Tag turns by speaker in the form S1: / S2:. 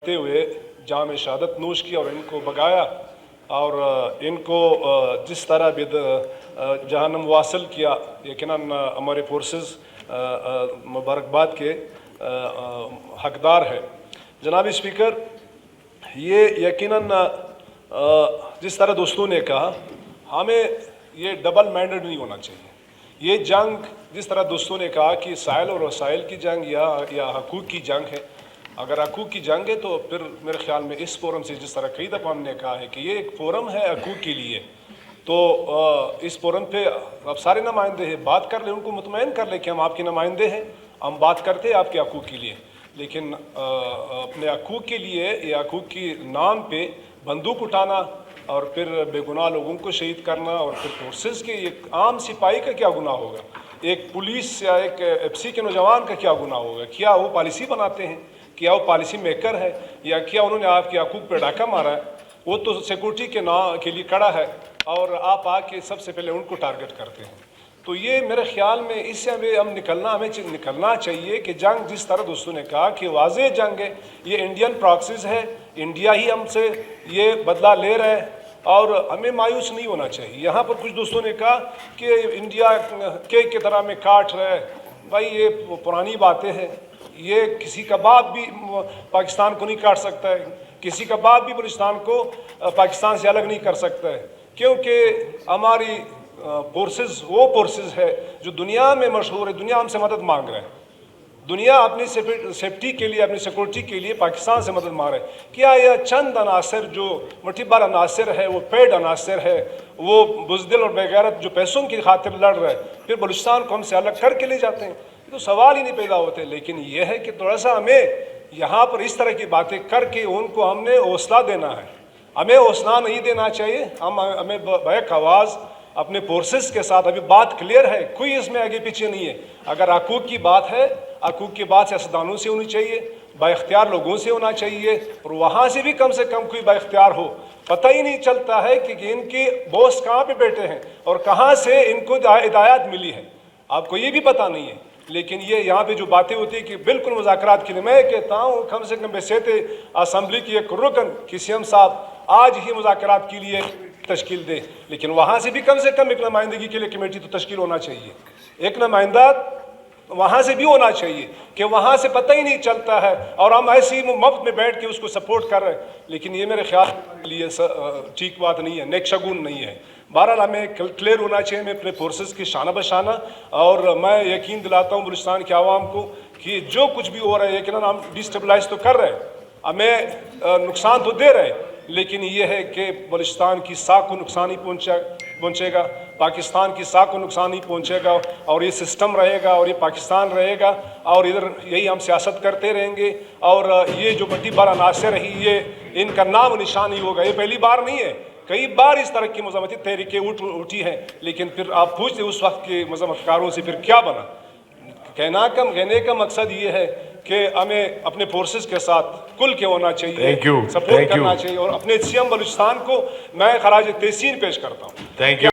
S1: हुए जाम शहादत नोश की और इनको भगाया और इनको जिस तरह बिद जहन्नम वासिल किया, यकीनन हमारे फोर्सेस मुबारकबाद के हकदार है। जनाब स्पीकर, ये यकीनन जिस तरह दोस्तों ने कहा, हमें ये डबल माइंडेड नहीं होना चाहिए। ये जंग जिस तरह दोस्तों ने कहा कि साइल और वसाइल की जंग या हकूक़ की जंग है, अगर हकूक़ की जंग है तो फिर मेरे ख्याल में इस फोरम से, जिस तरह कई दफ़ा हमने कहा है कि ये एक फोरम है हकूक़ के लिए, तो इस फोरम पे अब सारे नुमाइंदे हैं, बात कर ले, उनको मुतमईन कर ले कि हम आपके नुमाइंदे हैं, हम बात करते हैं आपके हकूक़ के लिए। लेकिन अपने हकूक़ के लिए या हकूक़ के नाम पे बंदूक उठाना और फिर बेगुनाह लोगों को शहीद करना और फिर फोर्सेस के एक आम सिपाही का क्या गुनाह होगा, एक पुलिस या एक एफसी के नौजवान का क्या गुनाह होगा? क्या वो पॉलिसी बनाते हैं? क्या वो पॉलिसी मेकर है? या क्या उन्होंने आपके हकूक़ पे डाका मारा है? वो तो सिक्योरिटी के लिए खड़ा है और आप आके सबसे पहले उनको टारगेट करते हैं। तो ये मेरे ख्याल में इससे हमें निकलना चाहिए कि जंग जिस तरह दोस्तों ने कहा कि वाज़ेह जंग है, ये इंडियन प्रॉक्सीज है, इंडिया ही हमसे ये बदला ले रहा है और हमें मायूस नहीं होना चाहिए। यहाँ पर कुछ दोस्तों ने कहा कि इंडिया केक की तरह में काट रहा है। भाई ये पुरानी बातें हैं, ये किसी का बाप भी पाकिस्तान को नहीं काट सकता है, किसी का बाप भी बलूचिस्तान को पाकिस्तान से अलग नहीं कर सकता है, क्योंकि हमारी फोर्सेस वो फोर्सेस है जो दुनिया में मशहूर है, दुनिया हमसे मदद मांग रहा है, दुनिया अपनी सेफ्टी के लिए, अपनी सिक्योरिटी के लिए पाकिस्तान से मदद मांग रहा है। क्या यह चंद अनासर जो मुठ्ठीभर अनासर है, वो पेड अनासर है, वो बुज़दिल और बेगैरत जो पैसों की खातिर लड़ रहे हैं, फिर बलूचिस्तान को हमसे अलग करके ले जाते हैं? तो सवाल ही नहीं पैदा होते। लेकिन यह है कि थोड़ा सा हमें यहाँ पर इस तरह की बातें करके उनको हमने हौसला देना है, हमें हौसला नहीं देना चाहिए। हमें बैक आवाज़ अपने फोर्सेस के साथ, अभी बात क्लियर है, कोई इसमें आगे पीछे नहीं है। अगर हकूक़ की बात है, हकूक़ की बात सियासतदानों से होनी चाहिए, बाइख्तियार लोगों से होना चाहिए और वहाँ से भी कम कोई बाइख्तियार हो। पता ही नहीं चलता है कि इनके बॉस कहाँ पे बैठे हैं और कहाँ से इनको हिदायत मिली है, आपको ये भी पता नहीं है। लेकिन ये यहाँ पे जो बातें होती है कि बिल्कुल मुज़ाकरात के लिए, मैं कहता हूँ कम से कम बैसेत असम्बली की एक रुकन कि सीएम साहब आज ही मुज़ाकरात के लिए तश्कील दे, लेकिन वहाँ से भी कम एक नुमाइंदगी के लिए कमेटी तो तश्कील होना चाहिए, एक नुमाइंदा वहाँ से भी होना चाहिए कि वहाँ से पता ही नहीं चलता है और हम ऐसे ही मुफ्त में बैठ के उसको सपोर्ट कर रहे हैं। लेकिन ये मेरे ख्याल के लिए ठीक बात नहीं है, नेक शगुन नहीं है। बहरहाल हमें क्लियर होना चाहिए, मैं अपने फोर्सेस की शाना बशाना, और मैं यकीन दिलाता हूँ बलूचिस्तान के आवाम को कि जो कुछ भी हो रहा है, यकीनन हम डिस्टेबलाइज तो कर रहे हैं, हमें नुकसान तो दे रहे हैं, लेकिन ये है कि बलूचिस्तान की साख को नुकसान ही पहुँचेगा, पाकिस्तान की साख को नुकसान ही पहुँचेगा और ये सिस्टम रहेगा और ये पाकिस्तान रहेगा और इधर यही हम सियासत करते रहेंगे और ये जो बड़ी बार अनासर रही, ये इनका नाम निशान ही होगा। ये पहली बार नहीं है, कई बार इस तरह की मज़ामती तहरीकें उठी हैं, लेकिन फिर आप पूछते उस वक्त के मज़ामतकारों से फिर क्या बना? कहने का मकसद ये है कि हमें अपने फोर्सेस के साथ कुल के होना चाहिए, सपोर्ट करना चाहिए और अपने सीएम बलूचिस्तान को मैं खराज तहसीन पेश करता हूँ।